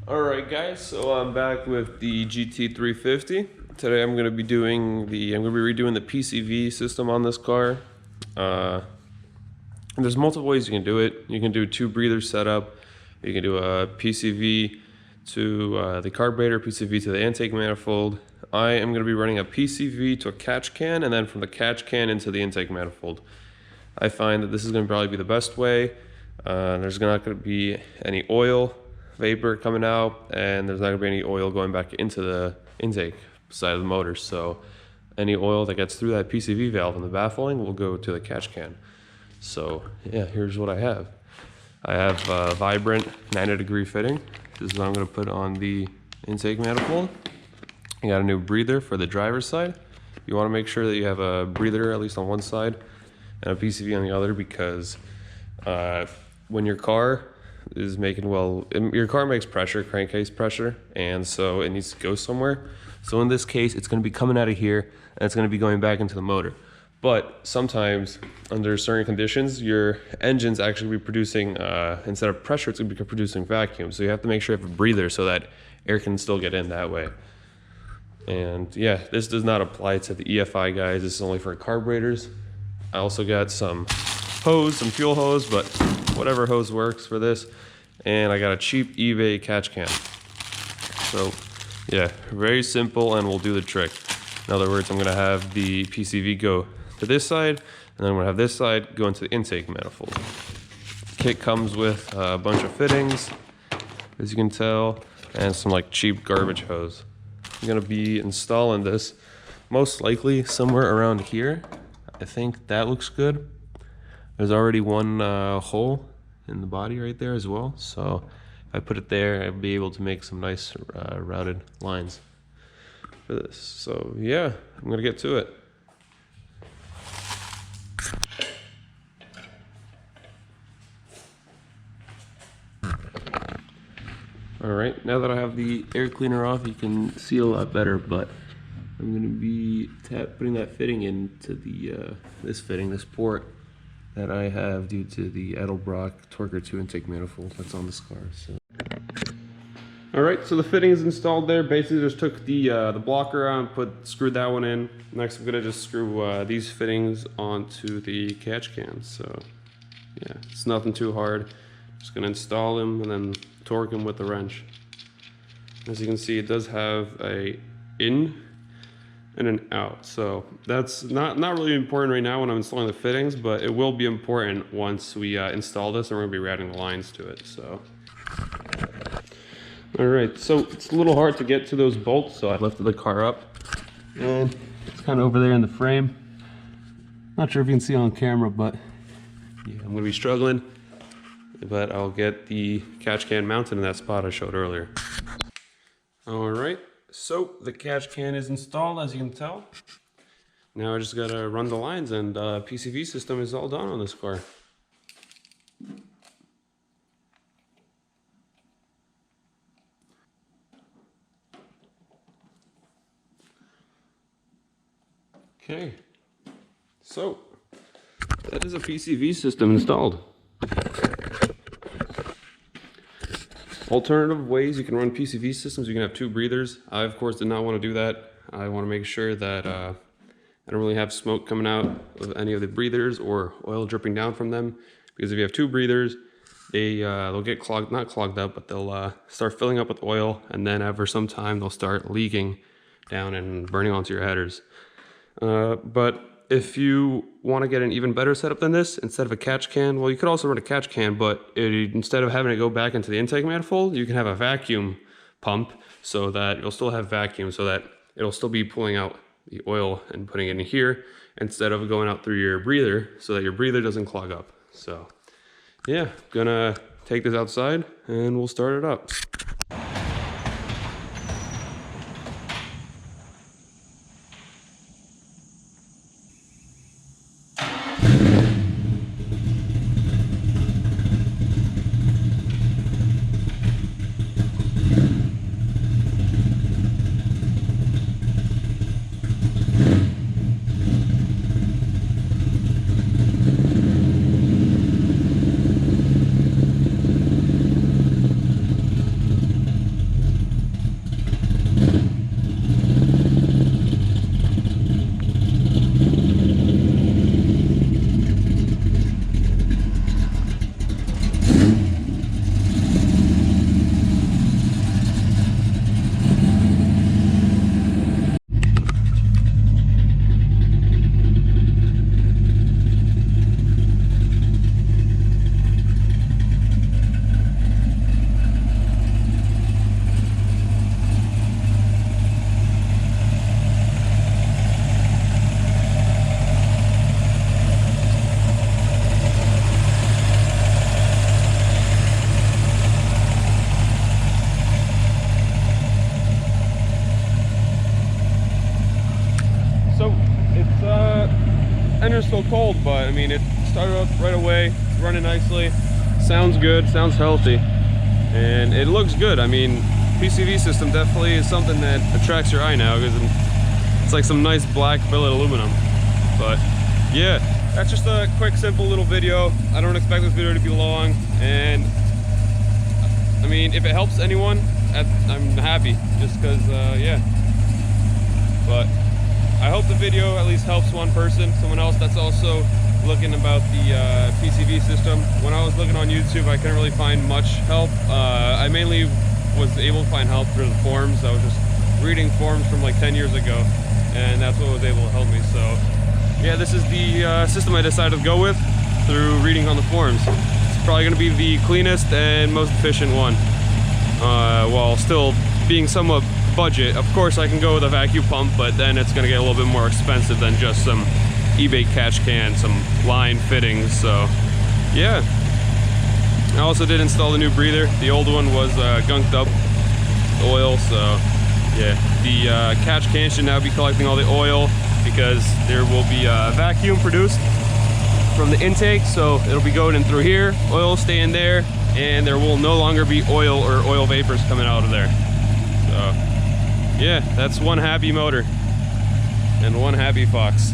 Alright guys, so I'm back with the GT350. Today I'm going to be redoing the PCV system on this car. There's multiple ways you can do it. You can do two breather setup. You can do a PCV to the carburetor, PCV to the intake manifold. I am going to be running a PCV to a catch can, and then from the catch can into the intake manifold. I find that this is going to probably be the best way. There's not going to be any oil vapor coming out, and there's not going to be any oil going back into the intake side of the motor. So any oil that gets through that PCV valve in the baffling will go to the catch can. So yeah, here's what I have. I have a Vibrant 90-degree fitting. This is what I'm going to put on the intake manifold. I got a new breather for the driver's side. You want to make sure that you have a breather at least on one side and a PCV on the other, because when your car is making, your car makes pressure, crankcase pressure, and so it needs to go somewhere. So in this case, it's going to be coming out of here and it's going to be going back into the motor. But sometimes under certain conditions, your engine's actually be producing, instead of pressure, it's going to be producing vacuum. So you have to make sure you have a breather so that air can still get in that way. And yeah, this does not apply to the EFI guys. This is only for carburetors. I also got some hose, some fuel hose, but whatever hose works for this. And I got a cheap eBay catch can. So yeah, very simple, and will do the trick. In other words, I'm gonna have the PCV go to this side, and then I'm gonna have this side go into the intake manifold. The kit comes with a bunch of fittings, as you can tell, and some like cheap garbage hose. I'm gonna be installing this most likely somewhere around here. I think that looks good. There's already one hole in the body right there as well, so if I put it there, I'll be able to make some nice routed lines for this. So yeah, I'm gonna get to it. All right, now that I have the air cleaner off, you can see a lot better, but I'm gonna be putting that fitting into the this port that I have due to the Edelbrock Torquer 2 intake manifold that's on this car. So. All right, so the fitting is installed there. Basically, just took the blocker out and screwed that one in. Next, I'm gonna just screw these fittings onto the catch can. So yeah, it's nothing too hard. Just gonna install them and then torque them with the wrench. As you can see, it does have a in and an out, so that's not really important right now when I'm installing the fittings, but it will be important once we install this, and we're gonna be routing the lines to it. So all right, so it's a little hard to get to those bolts, so I lifted the car up and it's kind of over there in the frame. Not sure if you can see on camera, but yeah, I'm gonna be struggling, but I'll get the catch can mounted in that spot I showed earlier. All right, so the catch can is installed, as you can tell. Now I just gotta run the lines, and PCV system is all done on this car. Okay, so that is a PCV system installed. Alternative ways you can run PCV systems, you can have two breathers. I, of course, did not want to do that. I want to make sure that I don't really have smoke coming out of any of the breathers or oil dripping down from them. Because if you have two breathers, they'll get not clogged up, but they'll start filling up with oil, and then after some time, they'll start leaking down and burning onto your headers. But if you want to get an even better setup than this, instead of a catch can, well, you could also run a catch can, but instead of having it go back into the intake manifold, you can have a vacuum pump, so that you'll still have vacuum, so that it'll still be pulling out the oil and putting it in here instead of going out through your breather, so that your breather doesn't clog up. So yeah, gonna take this outside and we'll start it up. is still cold, but I mean, it started up right away. It's running nicely. Sounds good, sounds healthy, and it looks good. I mean, PCV system definitely is something that attracts your eye now, because it's like some nice black billet aluminum. But yeah, that's just a quick, simple little video. I don't expect this video to be long, and I mean, if it helps anyone, I'm happy, just because, yeah. But I hope the video at least helps one person, someone else that's also looking about the PCV system. When I was looking on YouTube, I couldn't really find much help. I mainly was able to find help through the forums. I was just reading forums from like 10 years ago, and that's what was able to help me. So yeah, this is the system I decided to go with through reading on the forums. It's probably going to be the cleanest and most efficient one, while still being somewhat budget. Of course, I can go with a vacuum pump, but then it's going to get a little bit more expensive than just some eBay catch can, some line fittings. So yeah, I also did install the new breather. The old one was gunked up oil, so yeah, the catch can should now be collecting all the oil, because there will be vacuum produced from the intake, so it'll be going in through here, oil will stay in there, and there will no longer be oil or oil vapors coming out of there. So yeah, that's one happy motor and one happy fox.